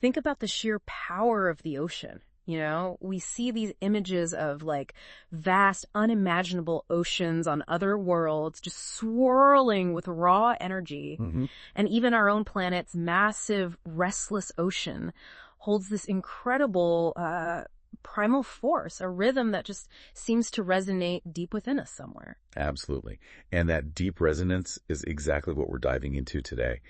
Think about the sheer power of the ocean. We see these images of like vast, unimaginable oceans on other worlds just swirling with raw energy. Mm-hmm. And even our own planet's massive, restless ocean holds this incredible primal force, a rhythm that just seems to resonate deep within us somewhere. Absolutely. And that deep resonance is exactly what we're diving into today.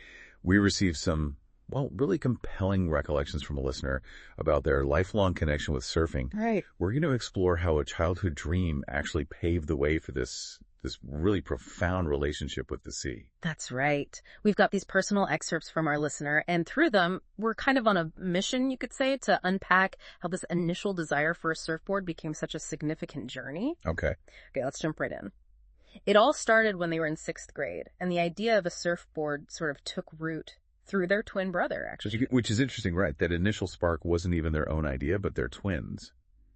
We received some really compelling recollections from a listener about their lifelong connection with surfing. Right. We're going to explore how a childhood dream actually paved the way for this really profound relationship with the sea. That's right. We've got these personal excerpts from our listener, and through them, we're kind of on a mission, you could say, to unpack how this initial desire for a surfboard became such a significant journey. Okay, let's jump right in. It all started when they were in 6th grade, and the idea of a surfboard sort of took root through their twin brother, actually. Which is interesting, right? That initial spark wasn't even their own idea, but they're twins.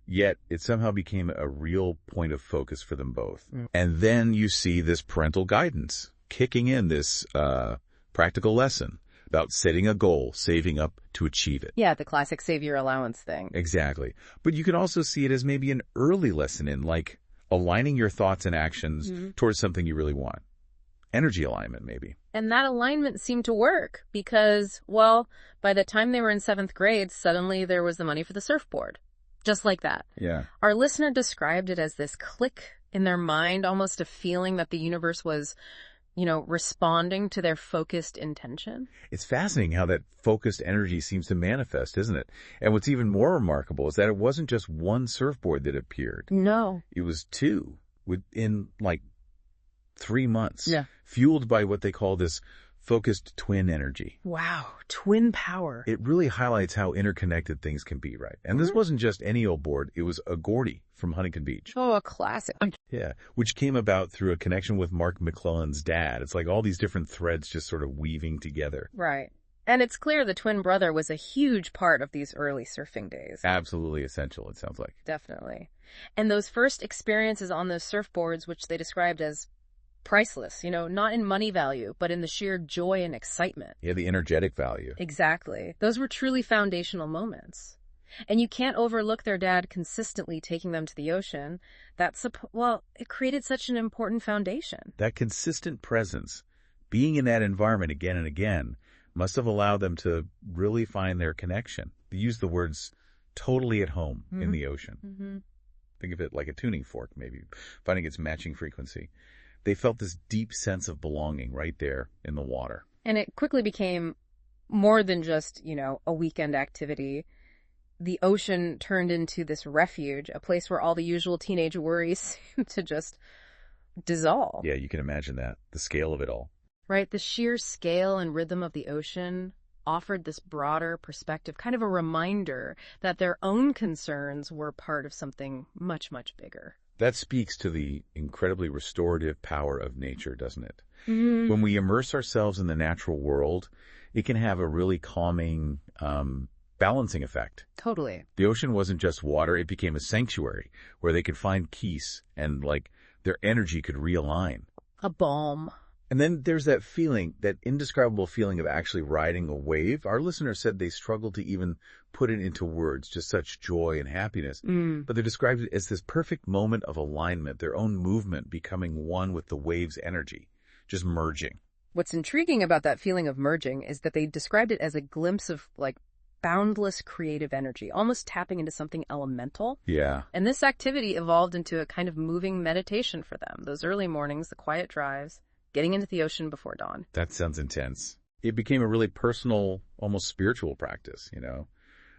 Yet it somehow became a real point of focus for them both. Mm. And then you see this parental guidance kicking in, this practical lesson about setting a goal, saving up to achieve it. Yeah, the classic save your allowance thing. Exactly. But you can also see it as maybe an early lesson in like aligning your thoughts and actions towards something you really want. Energy alignment, maybe. And that alignment seemed to work because, well, by the time they were in 7th grade, suddenly there was the money for the surfboard. Just like that. Yeah. Our listener described it as this click in their mind, almost a feeling that the universe was, responding to their focused intention. It's fascinating how that focused energy seems to manifest, isn't it? And what's even more remarkable is that it wasn't just one surfboard that appeared. No. It was 2 within like 3 months. Yeah. Fueled by what they call this focused twin energy. Wow. Twin power. It really highlights how interconnected things can be, right? And this wasn't just any old board. It was a Gordy from Huntington Beach. Oh, a classic. Yeah. Which came about through a connection with Mark McClellan's dad. It's like all these different threads just sort of weaving together. Right. And it's clear the twin brother was a huge part of these early surfing days. Absolutely essential, it sounds like. Definitely. And those first experiences on those surfboards, which they described as priceless, not in money value, but in the sheer joy and excitement. Yeah, the energetic value. Exactly. Those were truly foundational moments. And you can't overlook their dad consistently taking them to the ocean. It created such an important foundation. That consistent presence, being in that environment again and again, must have allowed them to really find their connection. They use the words totally at home in the ocean. Mm-hmm. Think of it like a tuning fork, maybe, finding its matching frequency. They felt this deep sense of belonging right there in the water. And it quickly became more than just, a weekend activity. The ocean turned into this refuge, a place where all the usual teenage worries seemed to just dissolve. Yeah, you can imagine that, the scale of it all. Right, the sheer scale and rhythm of the ocean offered this broader perspective, kind of a reminder that their own concerns were part of something much, much bigger. That speaks to the incredibly restorative power of nature, doesn't it? Mm-hmm. When we immerse ourselves in the natural world, it can have a really calming, balancing effect. Totally. The ocean wasn't just water, it became a sanctuary where they could find peace and their energy could realign. A balm. And then there's that feeling, that indescribable feeling of actually riding a wave. Our listener said they struggled to even put it into words, just such joy and happiness. But they described it as this perfect moment of alignment, their own movement becoming one with the wave's energy, just merging. What's intriguing about that feeling of merging is that they described it as a glimpse of boundless creative energy, almost tapping into something elemental. Yeah. And this activity evolved into a kind of moving meditation for them. Those early mornings, the quiet drives, getting into the ocean before dawn. That sounds intense. It became a really personal, almost spiritual practice,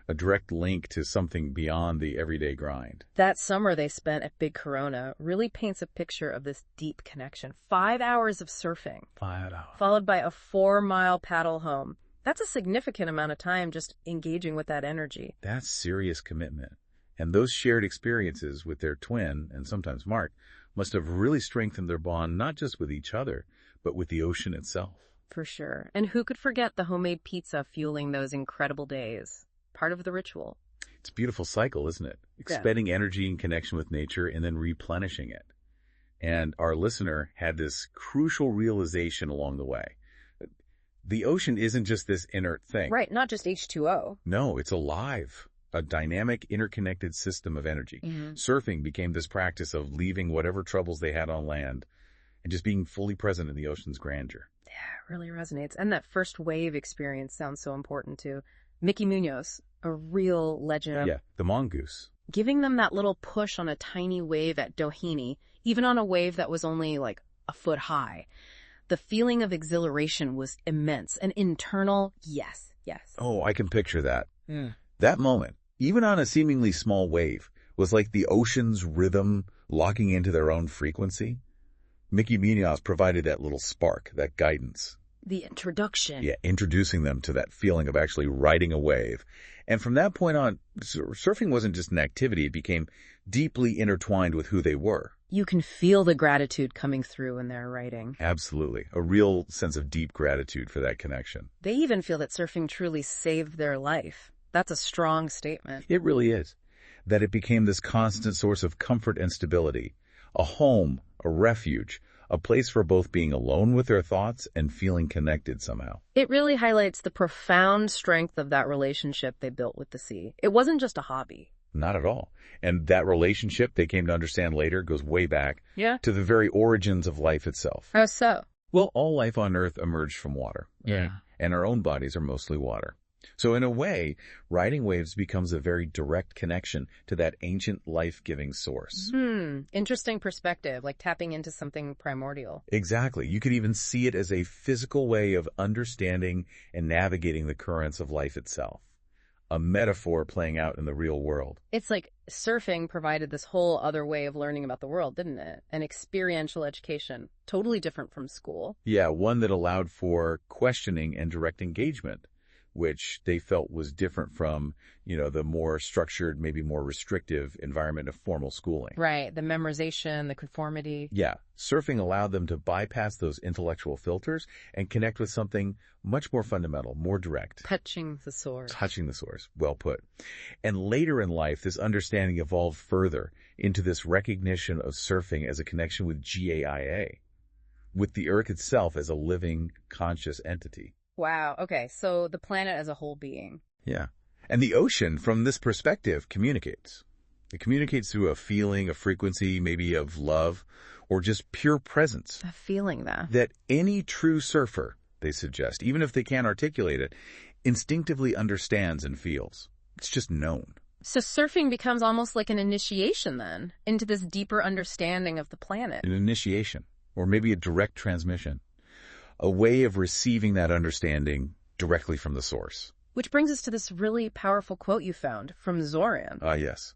a direct link to something beyond the everyday grind. That summer they spent at Big Corona really paints a picture of this deep connection. 5 hours of surfing. 5 hours. Followed by a 4-mile paddle home. That's a significant amount of time just engaging with that energy. That's serious commitment. And those shared experiences with their twin, and sometimes Mark, must have really strengthened their bond, not just with each other, but with the ocean itself. For sure. And who could forget the homemade pizza fueling those incredible days? Part of the ritual. It's a beautiful cycle, isn't it? Expending energy in connection with nature and then replenishing it. And our listener had this crucial realization along the way. The ocean isn't just this inert thing. Right, not just H2O. No, it's alive. A dynamic, interconnected system of energy. Surfing became this practice of leaving whatever troubles they had on land and just being fully present in the ocean's grandeur. Yeah, it really resonates. And that first wave experience sounds so important too. Mickey Munoz, a real legend. Yeah, the mongoose. Giving them that little push on a tiny wave at Doheny, even on a wave that was only like a foot high. The feeling of exhilaration was immense. An internal yes. Oh, I can picture that. That moment, even on a seemingly small wave, was like the ocean's rhythm locking into their own frequency. Mickey Munoz provided that little spark, that guidance. The introduction. Yeah, introducing them to that feeling of actually riding a wave. And from that point on, surfing wasn't just an activity, it became deeply intertwined with who they were. You can feel the gratitude coming through in their writing. Absolutely. A real sense of deep gratitude for that connection. They even feel that surfing truly saved their life. That's a strong statement. It really is. That it became this constant source of comfort and stability. A home, a refuge, a place for both being alone with their thoughts and feeling connected somehow. It really highlights the profound strength of that relationship they built with the sea. It wasn't just a hobby. Not at all. And that relationship, they came to understand later, goes way back to the very origins of life itself. How so? Well, all life on Earth emerged from water. Yeah. And our own bodies are mostly water. So in a way, riding waves becomes a very direct connection to that ancient life-giving source. Interesting perspective, like tapping into something primordial. Exactly. You could even see it as a physical way of understanding and navigating the currents of life itself. A metaphor playing out in the real world. It's like surfing provided this whole other way of learning about the world, didn't it? An experiential education, totally different from school. Yeah, one that allowed for questioning and direct engagement, which they felt was different from, the more structured, maybe more restrictive environment of formal schooling. Right, the memorization, the conformity. Yeah, surfing allowed them to bypass those intellectual filters and connect with something much more fundamental, more direct. Touching the source. Touching the source, well put. And later in life, this understanding evolved further into this recognition of surfing as a connection with Gaia, with the Earth itself as a living, conscious entity. Wow. Okay. So the planet as a whole being. Yeah. And the ocean, from this perspective, communicates. It communicates through a feeling, a frequency, maybe of love, or just pure presence. A feeling that any true surfer, they suggest, even if they can't articulate it, instinctively understands and feels. It's just known. So surfing becomes almost like an initiation then into this deeper understanding of the planet. An initiation, or maybe a direct transmission. A way of receiving that understanding directly from the source. Which brings us to this really powerful quote you found from Zoran. Yes.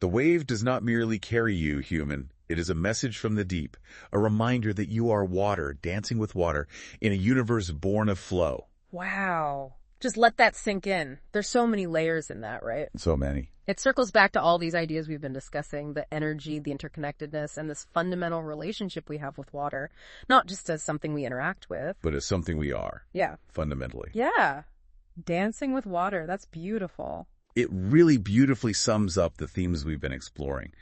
The wave does not merely carry you, human. It is a message from the deep, a reminder that you are water, dancing with water, in a universe born of flow. Wow. Just let that sink in. There's so many layers in that, right? So many. It circles back to all these ideas we've been discussing, the energy, the interconnectedness, and this fundamental relationship we have with water, not just as something we interact with, but as something we are. Yeah. Fundamentally. Yeah. Dancing with water. That's beautiful. It really beautifully sums up the themes we've been exploring.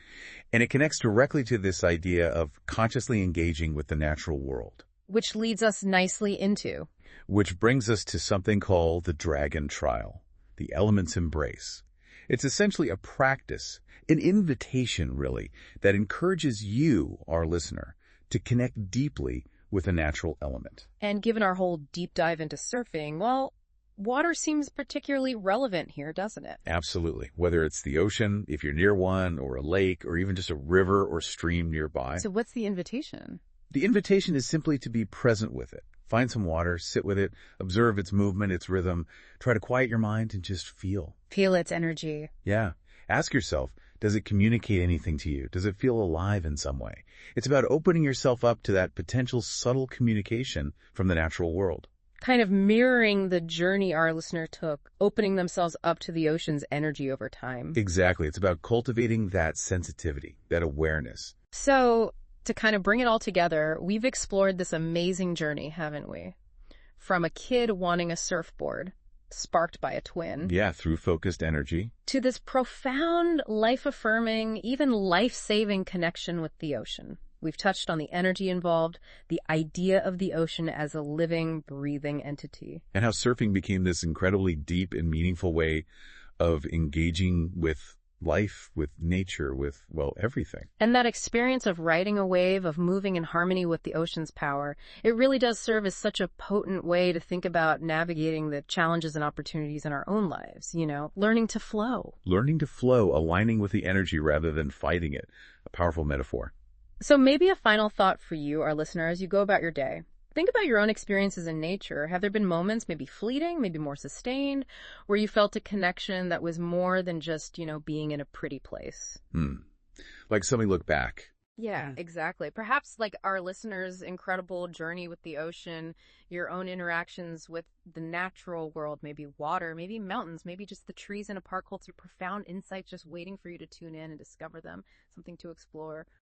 And it connects directly to this idea of consciously engaging with the natural world. Which leads us nicely into. Which brings us to something called the Dragon Trial, the Elements Embrace. It's essentially a practice, an invitation, really, that encourages you, our listener, to connect deeply with a natural element. And given our whole deep dive into surfing, well, water seems particularly relevant here, doesn't it? Absolutely. Whether it's the ocean, if you're near one, or a lake, or even just a river or stream nearby. So what's the invitation? The invitation is simply to be present with it. Find some water, sit with it, observe its movement, its rhythm. Try to quiet your mind and just feel. Feel its energy. Yeah. Ask yourself, does it communicate anything to you? Does it feel alive in some way? It's about opening yourself up to that potential subtle communication from the natural world. Kind of mirroring the journey our listener took, opening themselves up to the ocean's energy over time. Exactly. It's about cultivating that sensitivity, that awareness. So, to kind of bring it all together, we've explored this amazing journey, haven't we? From a kid wanting a surfboard, sparked by a twin. Yeah, through focused energy. To this profound, life-affirming, even life-saving connection with the ocean. We've touched on the energy involved, the idea of the ocean as a living, breathing entity. And how surfing became this incredibly deep and meaningful way of engaging with life, with nature, with, well, everything. And that experience of riding a wave, of moving in harmony with the ocean's power, it really does serve as such a potent way to think about navigating the challenges and opportunities in our own lives, learning to flow. Learning to flow, aligning with the energy rather than fighting it. A powerful metaphor. So maybe a final thought for you, our listener, as you go about your day. Think about your own experiences in nature. Have there been moments, maybe fleeting, maybe more sustained, where you felt a connection that was more than just, being in a pretty place? Like something look back. Yeah, exactly. Perhaps like our listeners' incredible journey with the ocean, your own interactions with the natural world, maybe water, maybe mountains, maybe just the trees in a park hold some profound insights just waiting for you to tune in and discover them, something to explore.